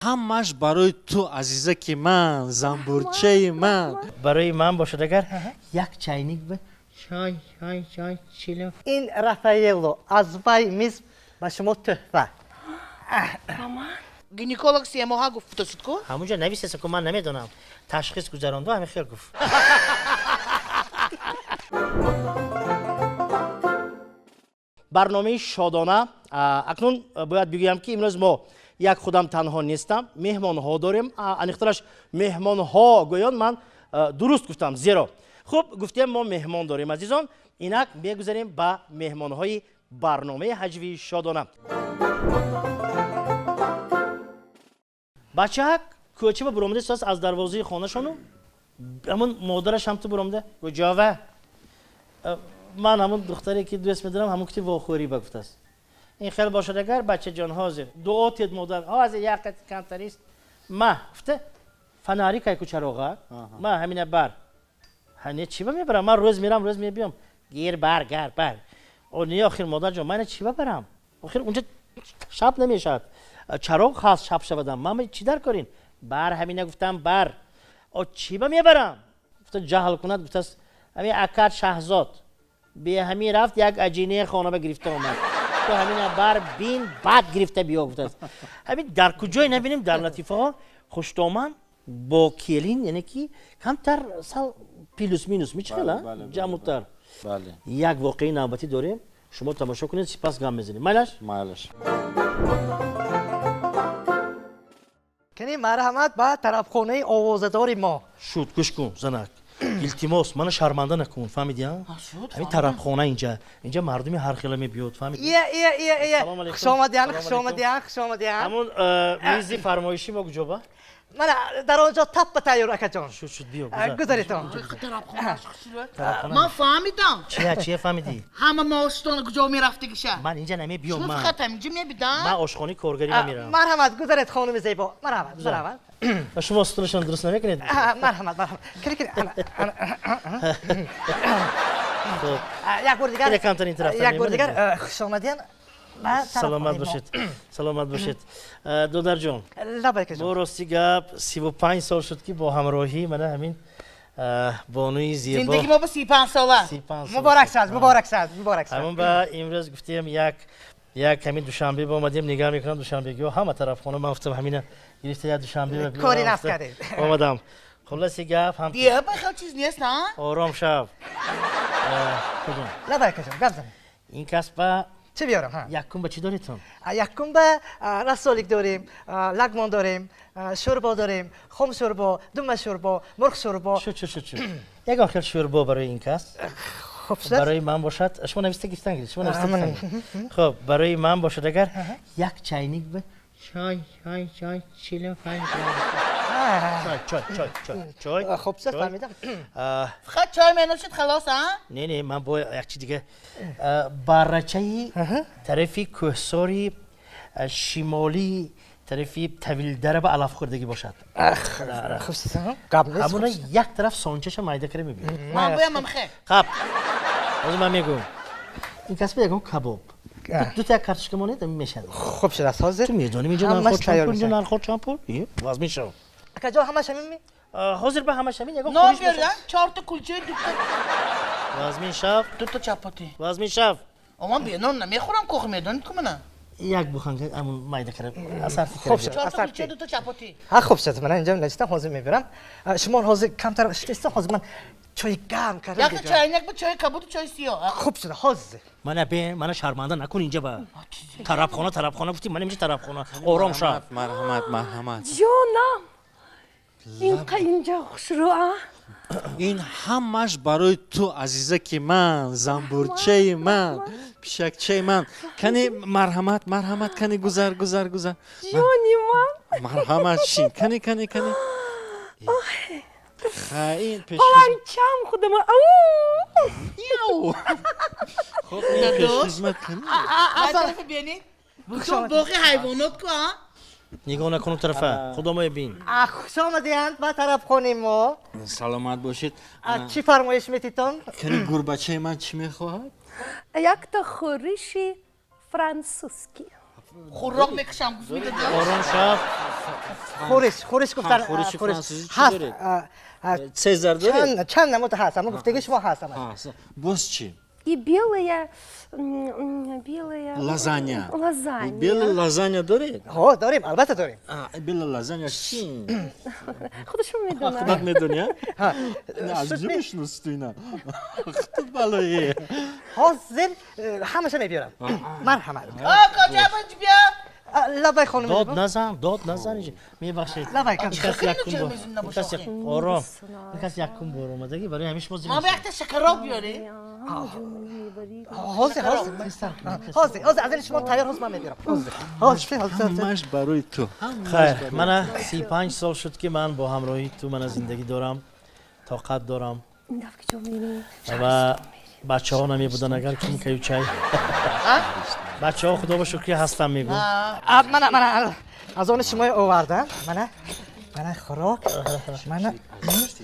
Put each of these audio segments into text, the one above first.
همش برای تو عزیزک من زنبورچه من. برای من باشد اگر یک چینیک به چای چیلو. این رافائلو از وای میز به شما تحفه. گینیکولوگ سیماها گفت است کو؟ همونجا نویسه که من نمیدونم. تشخیص گذراند و همین خیلی گفت. برنامه شادانه اکنون باید بگویم که امروز ما یک خودم تنها نیستم، مهمان ها داریم. انیخترش مهمان ها گویان من درست گفتم زیرا خب گفتیم ما مهمان داریم عزیزان. اینک میگذاریم به مهمان های برنامه هجوی شادانه. بچه ها کوچه با برامده ساز از دروازه خانه شونو همون مادرش هم تو برامده گجاوه من همون دختری که دوست میدارم همون کتی واخوری بگفت است. این خیلی باشد اگر بچه جان حاضر دعا تید مادر حاضر یک کانتریست ما گفته فناری که چراغه ما همینه بر هنی چی میبرم من روز میرم روز میبیام گیر بر اونی آخر مادر جان من چی ببرم آخر اونجا شب نمیشد چراغ خاص شب شدم من چی در کارین بر همینه گفتم بر او چی میبرم گفته جهل کند گفته همین اکاد شهزاد به همین رفت یک عجینه خانه به گرفته اومد تو همین بر بین بعد گرفته بیا گفته همین در کجای نبینیم در لطیفه ها خوشتومن با کلین یعنی کی کمتر سال پیلوس مینوس میچخله جمعتر بله یک واقعی نوبتی داریم شما تماشا کنید سپس گام بزنید مالش کنی مرحمت با طرف خونه آوازدار ما. شد گوش کن زنک التماس منو شرمنده نکن فهمیدی ها همین طرف خونه اینجا مردمی هر خیلی بیاد فهمیدی یه خوش آمدین همون میزی فرمایشی با کجا با من در آنجا تپ تیار اکا جان شد بیا گذاریتون من فهمیدم. چیه فهمیدی همه ماستان کجا میرفته کشه؟ من اینجا نمی بیام شما من فقط اینجا میبیدم؟ من آشخانه کارگری میرم مرحمت گذارید خانم زیبا مرحمت شما استولشون درست نمیکنید مرحمت کنی خب یک بار دیگر کمتر این طرف یک بار دیگر خوش آمدین سلامت باشید دودر جان لبیک جان ما راستی گپ 35 سال شد که با همراهی من همین بانوی زیبا زندگی ما با 35 ساله 35 سال مبارک شد همون با امروز گفتیم یک همین دوشنبه با اومدیم نگاه میکنم دوشنبگی و همه طرف خونه من گفتم همین گرفته یک دوشنبه کاری نفت کردید اومدم خلاص گپ هم دیگه بخیر چیز نیست نه؟ آرام شب لبیک جان گپ زنید این کسب چی بیارم یکم به چی داریتون یکم به رسولیک داریم لگمان داریم شوربا داریم خم شوربا دم شوربا مرغ شوربا شو یک آخر شوربا برای این کس خب برای من باشد شما نوشته گفتن شما نوشته خب برای من باشد اگر یک چینیک به چای چیلو چای خب فهمیدم فقط چای منوشید خلاص ها؟ نه من با یک چی دیگه برچه طرفی کوهساری شمالی طرفی طویل در به علف خوردگی باشد خب سیستم قبل همون یک طرف سانچش مایده کرده میبینید من بایم خیر خب از من میگم این کسب یکم کباب دو تا کارتش که مونید میشه خوب شد از حاضر تو میدونی اینجا نرخورد چامپول باز میشه اکا جا همش همین می حاضر به همش همین یکم نه بیارم 4 تا کلچه دو تا باز میشه 2 تا چپاتی باز میشه اما بیانم نمیخورم کوخ میدونید که منه یک بخنگ همون مایده کرده اثر خوب شد 4 تا کلچه 2 تا چپاتی ها خوب شد من اینجا نشستم حاضر میبرم شما حاضر کمتر نشستم حاضر من چای گرم کردم یک چای با چای کبوت و چای سیاه خوب شد حاضر من شرمنده نکن اینجا با طرف خانه گفتی من اینجا طرف خانه آرام شو مرحمت جانم اینجا خوش رو این همش برای تو عزیزک من زنبورچه من پیشکچه من کنی مرحمت کنی گذر جانی من مرحمت شین کنی خیلی پیش چم خودم خب این پیش خدمت کنی طرف بینی بچون باقی حیوانات که نگاه نکن طرفه خدا ما بین خوش آمدین با طرف خونه ما سلامت باشید چی فرمایش میتیتون کنی گربچه من چی میخواهد یک تا خورشی فرانسوسکی خورق میکشم گوش میده آرام شب خورش گفتن خورش فرانسوزی چی هست دارید؟ سزار دارید؟ چند نمود هست اما گفتگی شما هست باز چی؟ И белая, белая... لازانیا Лазанья. بیل لازانیا دارید؟ ها داریم البته داریم بیل لازانیا چی؟ خودشون میدونن. خودت میدونی؟ نه از جو میشناستی اینا خود بالایه حاضر همشه میبیارم مرحمت کجا بچ بیا لبای خانم داد نزن اینجا میبخشید لبای کن این کس یک کن چرا با می‌زنی این کس یک آرام این کس یک کن بار اومدگی برای همیشه بازی ما به وقت شکراب بیاری حاضر حاضر از این شما تیار هست من میبیارم حاضر همش برای تو خیر من 35 سال شد که من با همراهی تو من زندگی دارم طاقت دارم این دفعه که جا میری و بچه ها نمی بودن اگر کم کیو چای بچه ها خدا با شکری هستم میگم من از آن شما آوردم من خوراک من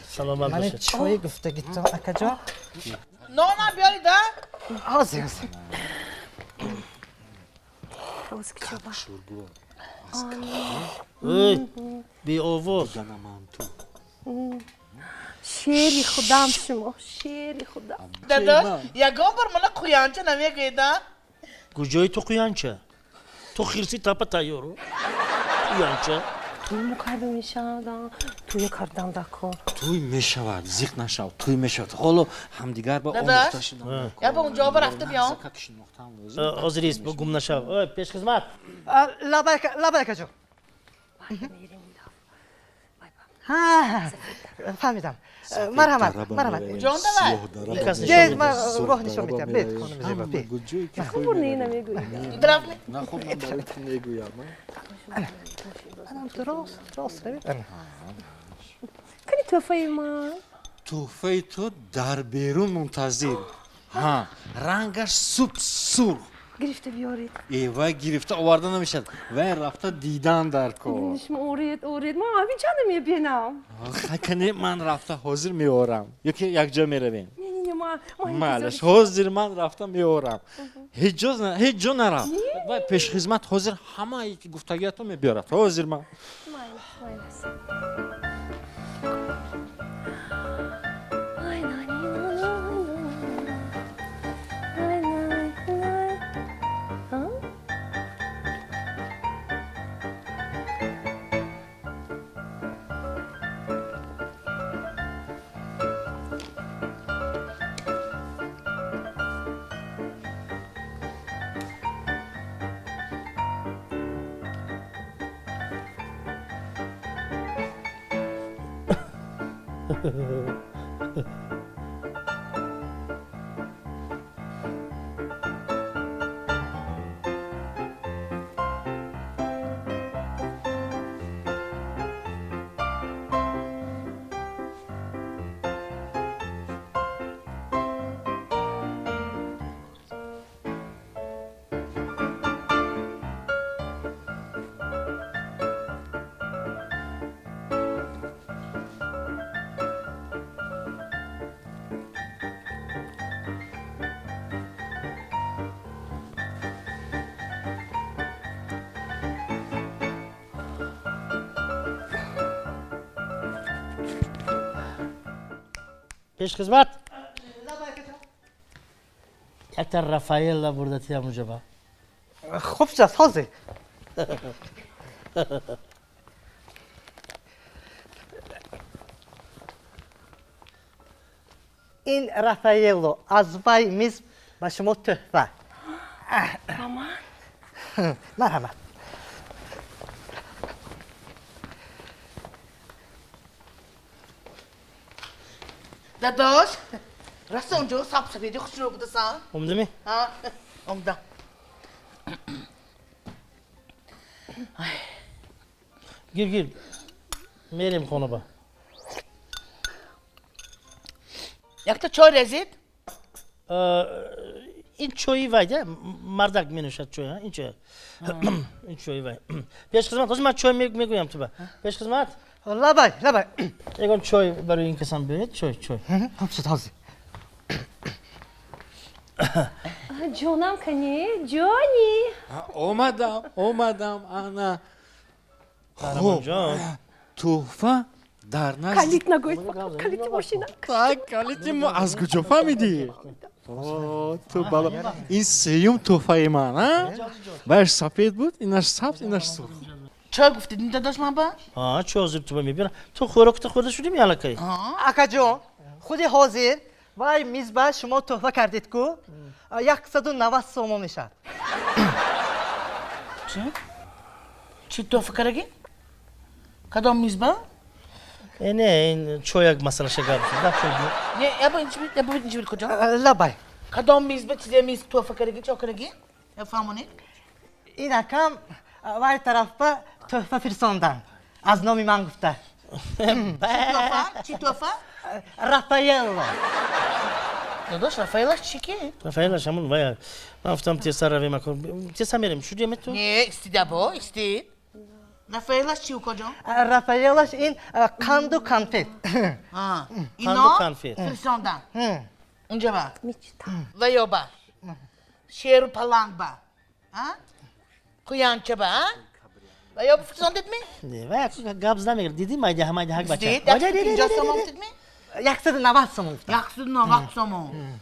سلامت من باشید چای گفتگی تو اکجا نه بیاری ده حاضر روز که جا ای بی آواز شیری خودم شما شیری خودم داداش یگان بار من قویانچه نمیگه ده کجای تو قیانچه تو خیرسی تاپ تایورو قیانچه توی مکرده میشم توی کردم دکار توی میشود زیق نشود توی میشود حالا همدیگر با داداش؟ آموخته شدن یا به اونجا رفته بیام آزریست با گم نشو پیش خدمت لبای کجا ها فهمیدم مرحمت جان دوای جز من راه نشون میدم بید خانم زیبا بید خب نه نمیگوی درف نه خب من برای تو میگویم درست نمید کنی توفای من توفه تو در بیرون منتظر ها رنگش سرخ گرفته بیارید ایوه گرفته آورده نمیشد و رفته دیدن در کار شما اورید ما همین چند میبینم کنی من رفته حاضر میارم یکی یک جا میرویم نه ما معلش حاضر من رفته میارم هیچ جا نرم و پیش خدمت حاضر همه یکی گفتگیاتو میبیارد حاضر من پیش خدمت یک تا رفایل بردتی هم اونجا با خوب جاست حاضر این رافایلو از وای میز به شما تحفه مرحمت داداش رست اونجا سب سفیدی خوش رو بوده سن اومده می؟ ها اومدم گیر میریم خونه با یک تا چای رزید این چوی وایده مردک می نوشد چوی ها این چوی این چوی وای پیش خدمت حاضر من چوی میگویم تو با پیش خدمت لبای یکم چوی برای این کسان بیارید چوی خوب شد حاضر جونم کنی جونی اومدم انا قهرمان جان توفه در نزد کلیت نگوید کلیت ماشینم так کلیتی ما از کجا فهمیدی تو بالا این سیوم توفه من ها باش سفید بود اینش سبز اینش سرخ چه گفتید داداش من با؟ ها چه عذر تو میبینم تو خوراکت خورده شدی میالکای اکا جون خودی حاضر وای میزبا شما تحفه کردید کو 190 سوم میشد چی تحفه کردی؟ کدام میزبان؟ نه این چویک مسئله شگرد ده چوی نه یا با اینجا بید کجا؟ لبای کدام میزبان چیزی میز تحفه کردی چه کردی؟ فهمونی؟ این اکم وای طرف با تحفه فرستاندن از نامی من گفته چی تحفه؟ رافائل داداش رافائلش چی که؟ رفایلش همون وای من گفتم تیسر روی مکن تیسر میریم شو دیمت تو نه استید با استید رافائلش چی و کجا؟ رافائلش این کاندو کانفت اینا کنفیت. فرستاندن اونجا با میچتم و یا با شیر و پلنگ با کویانچه با و یا فرستاندید می؟ نه وای گابز نمیگیر دیدی مایده همه حق بچه استید اینجا سامافتید می؟ 190 سوم گفته 190 سومون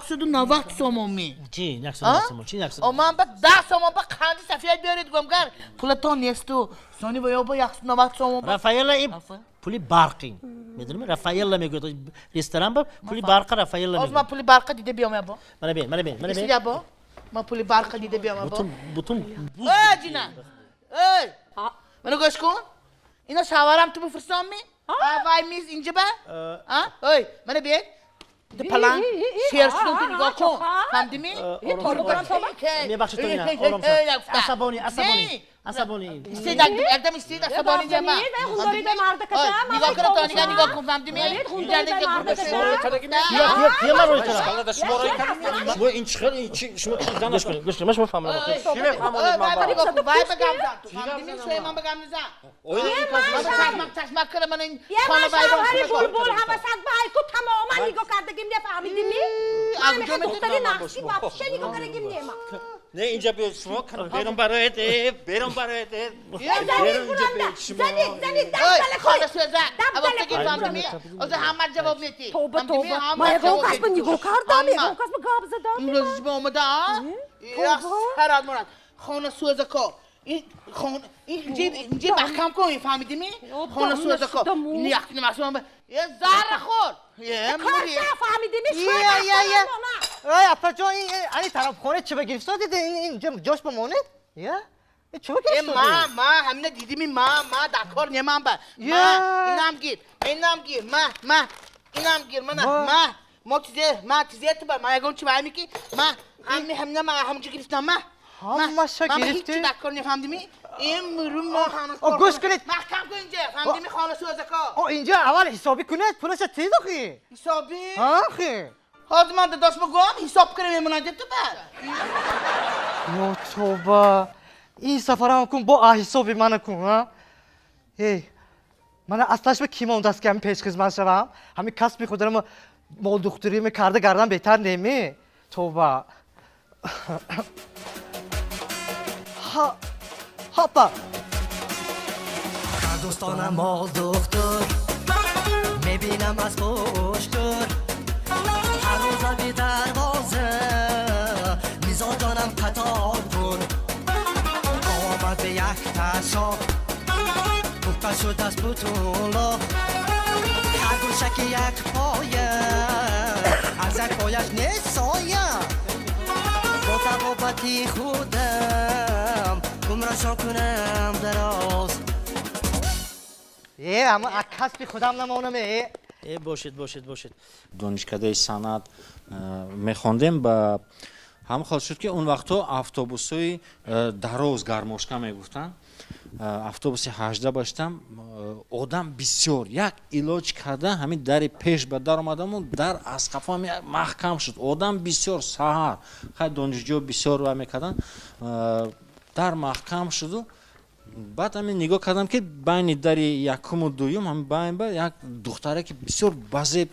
190 سومون می چی نکسون چی نکسون او من با 10 سومون با خندی سفید بیارید گمگر پولتون نیست تو سانی و یا با 190 سومون با رافایل این پولی برقی میدونی رافایل میگه رستوران با پولی برق رافایل از میگه من پولی برق دیده بیام با من بین استید با من پولی برق دیده بیام با بوتون جینا ای منو گوش کن اینا شاورم تو بفرستم می وای میز اینجا با ای منو بیار ده پلنگ شیر شدون تو نگاه کن فهمدی می؟ میبخشید تو اینا عصبانی استید اقدام استید عصبانی جمع نگاه کن تو نگاه کن فهمدی می؟ اینجا نگاه کن کیه من روی طرف شما این چخر این چی شما چی زنش کنید گوش کن من فهمیدم چی میفهمونید من وای نگاه کن وای بگم زن تو فهمدی می؟ شوی من بگم نزن من چشمک کنم من این خانه وای شوهری بلبل حواسک بهای کو تماما نگاه کردگیم نفهمیدی می؟ من میخواد دختری نقصی واپشه نگاه کردگیم نیما نه اینجا بیاد شما برم برایت برم برایت زنید خانه سوزه اما بگی فهمدی می؟ از همه جواب میتی توبه ما یکو کس به نگاه کردم یکو کس به گاب زدم این روزش به اومده ها؟ یا سراد مراد خانه سوزه که اینجا محکم کن فهمیدی می؟ خانه سوزه که این یختی محصول هم یه زهر خور یه موری فهمیدی می شوی ای اپا جان این طرف خونه چه بگیرست دادید اینجا جاش بمونه یا چه بگیرست دادید ما همینه دیدی می ما دکار نیمم با ما اینم گیر اینم گیر ما چیزه تو با ما یکم چی باید میکی ما همینه ما همونجا گرفتم ما همشا هیچ گرفتی دکار نفهمدی می؟ این مرون ما خانه گوش کنید محکم کن اینجا فهمدی می خانه سوزه که اینجا اول حسابی کنید پولش تیز خی حسابی؟ خی حاضر من داداش بگم حساب کنیم میمونه تو بعد یا توبه این سفر هم کن با حسابی من کن ها هی من اصلاش به کیم اون دست که همین پیش خدمت شوم همین کسب خودم مال دختری کرده گردن بهتر نمی توبه هاپا دوستانم مال دختر میبینم از خوشتر هر روز بی دروازه میزا جانم قطار کن آمد به یک تشا بکن شد از بطولا هر گوشک یک پایه از یک پایش نیست سایه با تقابتی خودم گمراشان کنم دراز اما کسب خودم نمونم باشید دانشکده صنعت میخوندیم با هم خاص شد که اون وقتا اتوبوسای دراز гармошка میگفتن автобуси 18 باштам одам бисёр як илоҷ карда ҳамин дари пеш ба дар омадаму дар аз қафоам маҳкам шуд одам бисёр саҳар хай донишҷӯ бисёр ва мекардан дар маҳкам шуду баъд ҳамин нигоҳ кардам ки байни дари якуму дуюм ҳамин байн ба як духтаре ки бисёр базеб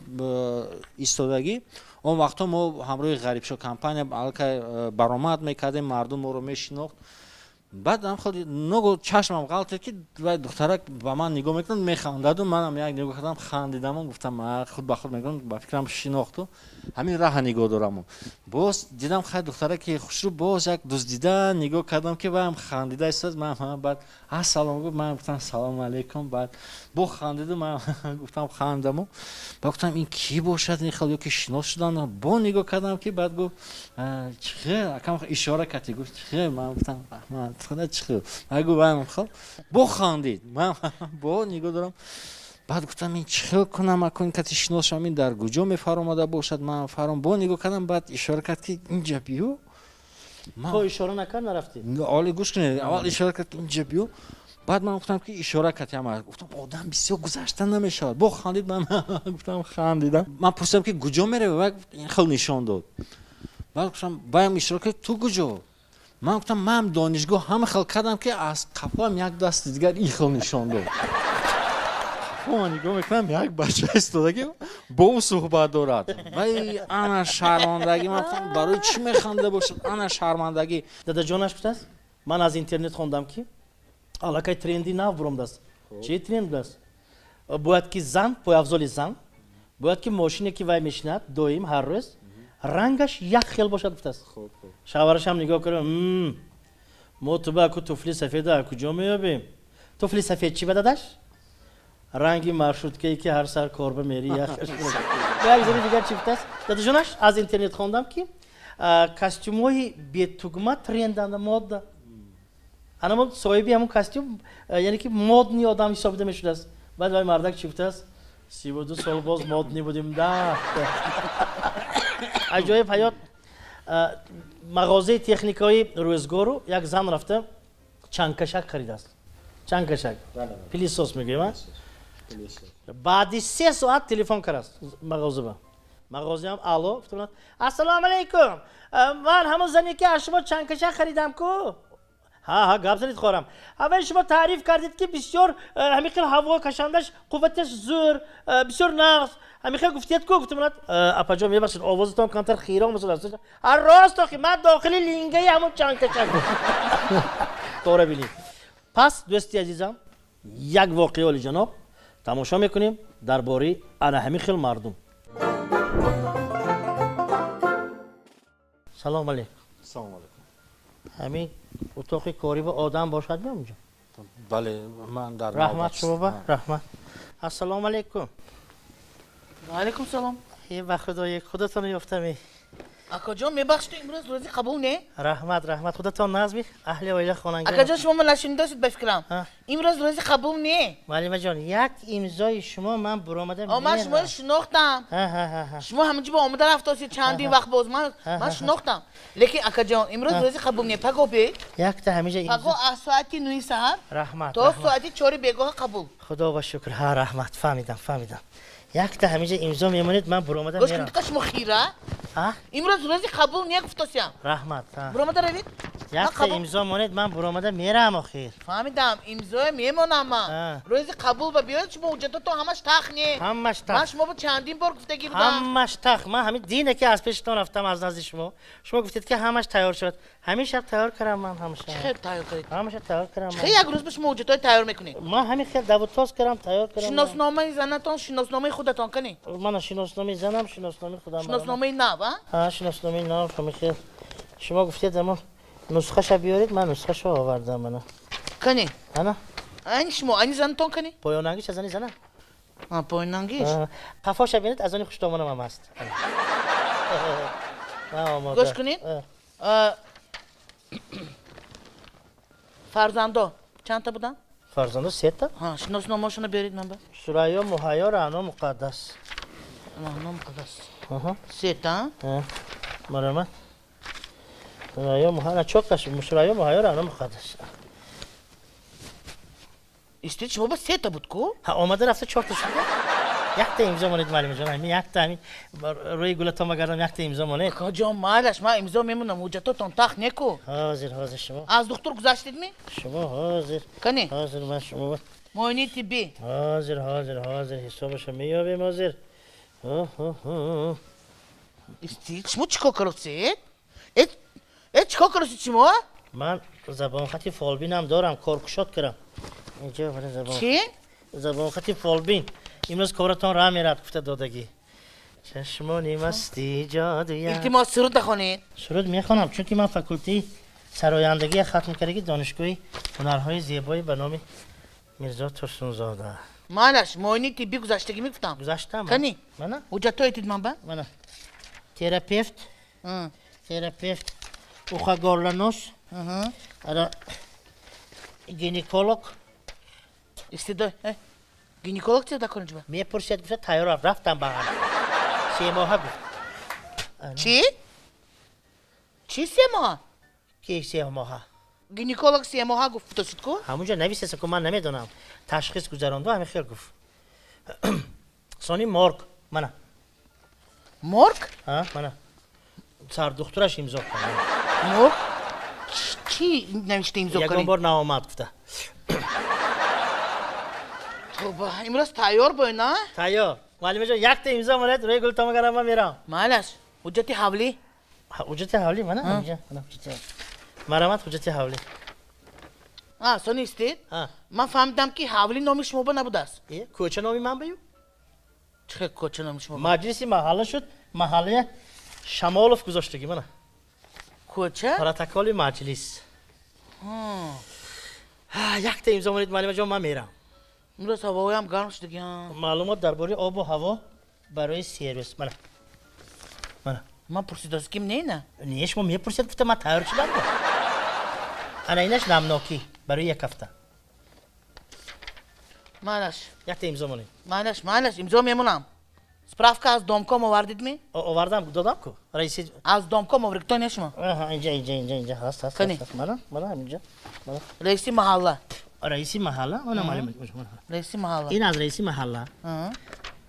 истодагӣ он вақтҳо мо ҳамроҳи ғарибшо компания алка баромад мекардем, мардум моро мешинохт. баъд ҳамхел ногу чашмам ғалт ки вай духтарак ба ман нигоҳ мекунад, механдаду, манам як нигоҳ кардам, хандидаму, гуфтам худ ба худ мекунам, ба фикрам шинохту, ҳамин раҳа нигоҳ дораму. Боз дидам хай духтараки хушрӯ, боз як дуздида нигоҳ кардам ки ваям хандида истояд, ман баъд ассалом гуфт, ман гуфтам салому алейкум, баъд бо хандиду, ман гуфтам хандаму, баъд гуфтам ин ки бошад, ин хел ёки шинос шудан, бо нигоҳ кардам ки баъд гуфт чихел, акам ишора карди, гуфт чихел, ман гуфтам аҳмад خدا چخو اگه بایم خب با خندید من با نگاه دارم بعد گفتم این چخو کنم اکن کتی شناسم این در کجا میفرماده باشد من فرام با نگاه کردم بعد اشاره کرد که اینجا بیو تو اشاره نکرد نرفتی حالی گوش کنید اول اشاره کرد که اینجا بیو بعد من گفتم که اشاره کرد گفتم آدم بسیار گذشته نمیشود با خندید من گفتم خندیدم من پرسیدم که کجا میره و این خیلی نشان داد بعد گفتم بایم اشاره کرد تو کجا من گفتم من دانشگاه همه خلق کردم که از قفام یک دست دیگر این خل نشان داد. من نگاه میکنم یک بچه ایستاده که با او صحبت دارد. ولی انا شرمندگی من گفتم برای چی میخنده باشد؟ انا شرمندگی. دادا جانش گفتست؟ من از اینترنت خوندم که аллакай тренди нав буромдаст. چی ترند است؟ باید که زن پایافزولی زن باید که ماشینی که وای میشند دویم هر روز رنگش یک خیل باشد گفتست. شوهرش هم نگاه کنه ما تو با کو طفلی سفید از کجا میابیم؟ طفلی سفید چی بدادش؟ رنگی مرشوتکه‌ای که هر سر کاربه میری یخش بود. یک زری دیگر چی گفتست؟ دادا جونش از اینترنت خوندم که کاستیوم‌های بی توگما ترندند مد. انا ما صاحبی همون کاستیوم یعنی که مدنی آدم حسابیده میشد است. بعد وای مردک چی گفتست؟ 32 سال باز مدنی بودیم ده. عجایب حیات مغازه تکنیکایی روزگارو یک زن رفته چنگکشک خرید است. چنگکشک پلیسوس میگه من بعدی 3 ساعت تلفن کرد مغازه با مغازه هم الو گفتم السلام علیکم من همون زنی که از شما چنگکشک خریدم کو ها گپ زدید خورم اول شما تعریف کردید که بسیار همین خیلی هوا کشندش قوتش زور بسیار نقص همین خیلی گفتید کو گفتم اپا جان میبخشید آوازتون کمتر خیران مثلا راست آخی من داخلی لینگه همون چنگکشک طوره بینید پس دوستی عزیزم یک واقعه عالی جناب تماشا میکنیم درباره انا همین خیلی مردم سلام علیکم سلام علیکم همین اتاق کاری با آدم باشد یا اونجا؟ بله من در رحمت شما با رحمت السلام علیکم و علیکم سلام یه وقت خدای خودتون یافتمی اکا جان میبخشید امروز روزی قبول نه رحمت خودتان نازمی اهل اویله خاننگی اکا جان شما من نشنیدید بفکرم امروز روزی قبول نه معلم جان یک امضای شما من برآمده من شما رو شناختم شما همینجا با آمده رفتید چندین وقت باز من شناختم لیکن اکا جان امروز روزی قبول نه پگو به یک تا همیشه پگو از ساعت 9 سحر رحمت تا ساعت 4 بگاه قبول خدا با شکر ها رحمت فهمیدم یک تا همیشه امضا میمونید من برآمده گوش میرم کنید که شما خیره امروز روزی قبول نه گفتم رحمت برآمده روید یک تا امضا مونید من برآمده میرم آخر فهمیدم امضا میمونم من روزی قبول و بیاید شما اونجا تو همش تخنیه همش تخ من شما با چندین بار گفتگی بودم همش تخ من همین دینه که از پیشتون رفتم از نزد شما گفتید که همش تیار شد همین شب تیار کردم من همیشه خیلی تیار کردید همیشه تیار کردم خیلی یک روز به شما اونجا تیار میکنید من همین خیلی دوتاس کردم تیار کردم شناسنامه زنتون شناسنامه خودتون کنی من شناسنامه زنم شناسنامه خودم شناسنامه نو ها شناسنامه نو خیلی شما گفتید اما نسخه شو بیارید من نسخه شو آوردم من کنی انا این شما این زنتون کنی پایانانگیش از زنه پایانانگیش قفاش ببینید از آن خوش دامنم هم هست گوش کنید فرزندا چند تا بودن فرزندا 3 تا شناسنامه‌شون بیارید من سریا مهیا رعنا مقدس رعنا مقدس 3 تا مرحمت سریا مهیا چوکش سریا مهیا رعنا مقدس استید شما با 3 تا بود کو آمده رفته 4 تا شده یک تا امضا مونید معلم جان همین یک تا همین روی گلتون بگردم یک تا امضا مونید کجا مالش من امضا میمونم اونجاتون تخت نکو حاضر شما از دکتر گذشتید می شما حاضر کنی حاضر من شما معاینه طبی حاضر حسابش میابیم حاضر استید شما چیکار کردید؟ چیکار کردید شما؟ من زبان خطی فالبین هم دارم کارکشات کردم اینجا برای زبان چی؟ زبان خطی فالبین امروز کارتان راه میرد گفته دادگی چشمانی مستی جادویی التماس سرود نخونید سرود میخوانم چون که من فکولتی سرایندگی ختم کردگی دانشگاهی هنرهای زیبایی به نام میرزا ترسونزاده مالش معاینه طبی گذشتگی میگفتم گذاشتم کنی من حجت های من با من تراپیوت اوخاگارلانوس ara گینیکولوگ استید گینیکولوگ چه دکنید با میپرسید گفت تیار رفتم با هم 3 ماه گفت چی؟ چی 3 ماه؟ کی 3 ماه گینیکولوگ 3 ماه گفت تو کو؟ همونجا نویسه که من نمیدونم تشخیص گذراند و همین خیلی گفت سونی مورگ منه مرگ؟ ها منه سر دخترش امضا کنه مرگ؟ چی نوشته امضا کنی؟ یکم بار نامد گفته خب امروز تیار باید نه؟ تیار معلم جان یک تا امضا مونید روی گل تمام من میرم مالش حجت حولی حجت حولی منه همینجا مرامت حجت حولی سونی استید؟ ها من فهمیدم که حولی نامی شما با نبوده است کوچه نامی من بیو چه کوچه نامی شما با؟ مجلسی محله شد محله شمالوف گذاشتگی منه کوچه؟ پروتکل مجلس یک تا امضا مونید معلم جان من میرم امروز هوایی هم گرم شده معلومات درباره آب و هوا برای سرویس منه من پرسید از کیم نه؟ نیش ما میپرسید گفته من تیار شدم انا اینش نمناکی برای یک هفته مالش یک تا امضا مونید مالش امضا میمونم سپرافکا از دامکام آوردید می؟ آوردم دادم کو رئیسی از دامکام آوردید نشما اینجا هست کنی؟ منه همینجا رئیسی محله رئیسی محله من معلومه رئیسی محله این از رئیسی محله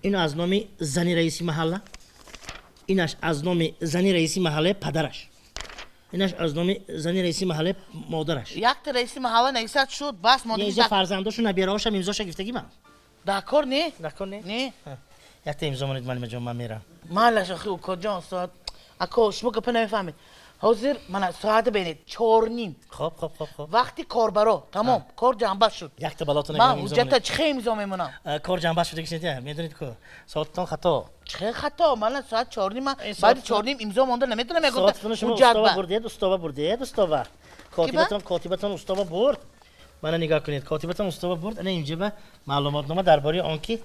این از نام زنی رئیسی محله اینش از نام زنی رئیسی محله پدرش اینش از نام زنی رئیسی محله مادرش یک تا رئیسی محله نویسد شد بس مادرش اینجا فرزنداشو نبیرهاشم امضاش گرفتگی من دکار نه؟ نکنه نه یک تا امضا مونید معلم جان من میرم مالش اخی او کجا استاد اکو شما گپ نمیفهمید حاضر من ساعت بینید 4:30 خب وقتی کاربرا تمام کار جنبه شد یک تا بلاتون من حجت چه امضا میمونم کار جنبه شده که شدید میدونید که ساعتتون خطا چه خطا من ساعت 4:30 من بعد 4:30 امضا مونده نمیتونم میگم ساعتتون شما استوا بردید کاتبتون استوا برد من نگاه کنید کاتبتون استوا برد انا اینجا به معلومات نامه درباره آنکی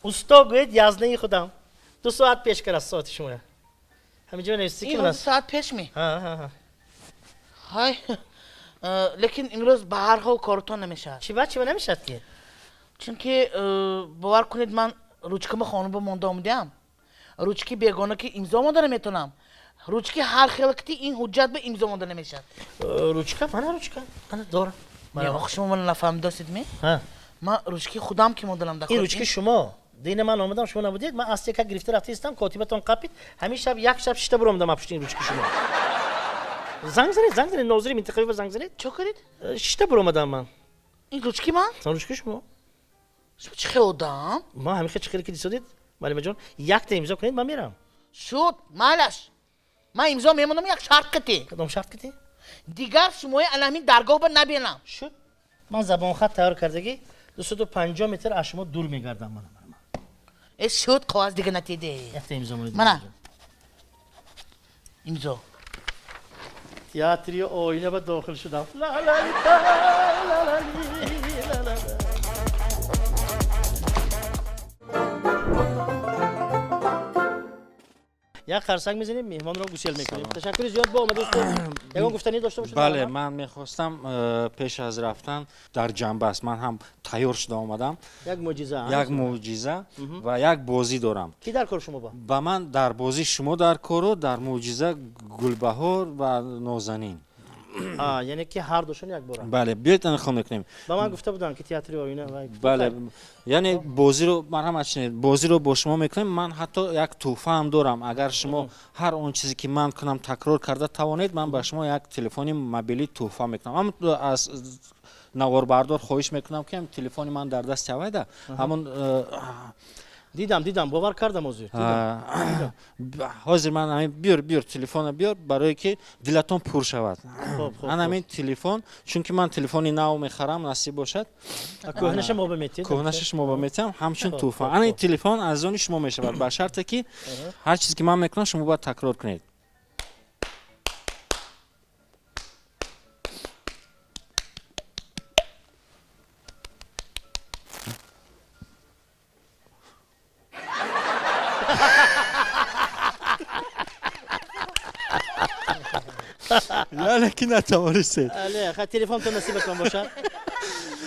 استا گوید یازنه خودم 2 ساعت پیش کرد ساعت شما همینجا نوشته که این ساعت پیش می ها های لیکن امروز به هر حال کارتون نمیشه چی نمیشد که چون که باور کنید من روچکم خانم با مونده آمدم روچکی بیگانه که امضا مونده نمیتونم روچکی هر خلقتی این حجت به امضا مونده نمیشه روچکا من دارم یا آخه شما من نفهمیدید می من روچکی خودم که مونده این روچکی شما دین من آمدم شما نبودید من اصلی که گرفته رفته استم کاتبتون قپید همین شب یک شب شیشته برام پشت این روچکی شما زنگ زنید ناظری منطقه‌ای به زنگ زنید چه کنید شیشته برام من این روچکی من روچکی شما چه خودم ما همین خیلی که دیدید معلم جان یک تا امضا کنید من میرم شد مالش من امضا میمونم یک شرطی کدام شرط کتی دیگر شما الان درگاه با نبینم شد من زبان خط تیار کردگی 250 متر از شما دور میگردم من شد خواست دیگه نتیده یک تا امضا مونید من امضا تئاتری آینه به داخل شدم لا لا لا یک خرسنگ میزنیم میهمان رو گوسیل میکنیم تشکر زیاد با آمد دوستان یگان گفتنی داشته باشید بله من میخواستم پیش از رفتن در جنبه است من هم تیار شده آمدم یک معجزه و یک بازی دارم کی در کار شما با من در بازی شما در کار و در معجزه گلبهار و نازنین یعنی که هر دوشون یک بارن بله بیایید انتخاب میکنیم با من گفته بودن که تئاتر آینه و بله یعنی بازی رو مرحمت کنید بازی رو با شما میکنیم من حتی یک تحفه هم دارم اگر شما هر اون چیزی که من کنم تکرار کرده توانید من به شما یک تلفن موبیلی تحفه میکنم اما از نوار بردار خواهش میکنم که تلفن من در دست اویده همون دیدم باور کردم حضور ҳозир ман ҳамин биёр телефона биёр барое ки дилатон пур шавад ан ҳамин телефон чунки ман телефони нав мехарам насиб бошад کوهنش ما بمیتید кӯҳнаши шумо ба метиҳам ҳамчун туҳфа ан ин телефон аз они шумо мешавад ба шарте ки ҳар чизе ки ман мекунам шумо бояд такрор кунед یعنی که نتوانستید بله خیلی تلفن تو نصیب کن باشه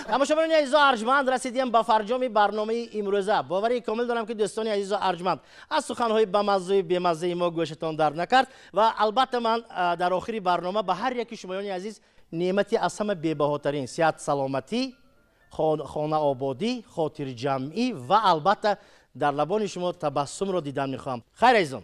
اما شما عزیز و ارجمند رسیدیم به فرجام برنامه امروزه باوری کامل دارم که دوستان عزیز و ارجمند از سخن‌های بامزه و بی‌مزه ما گوشتان در نکرد و البته من در آخر برنامه به هر یکی شمایان عزیز نعمتی از همه بی‌بهاترین صحت سلامتی خانه آبادی خاطر جمعی و البته در لبان شما تبسم را دیدن می‌خوام خیر عزیزان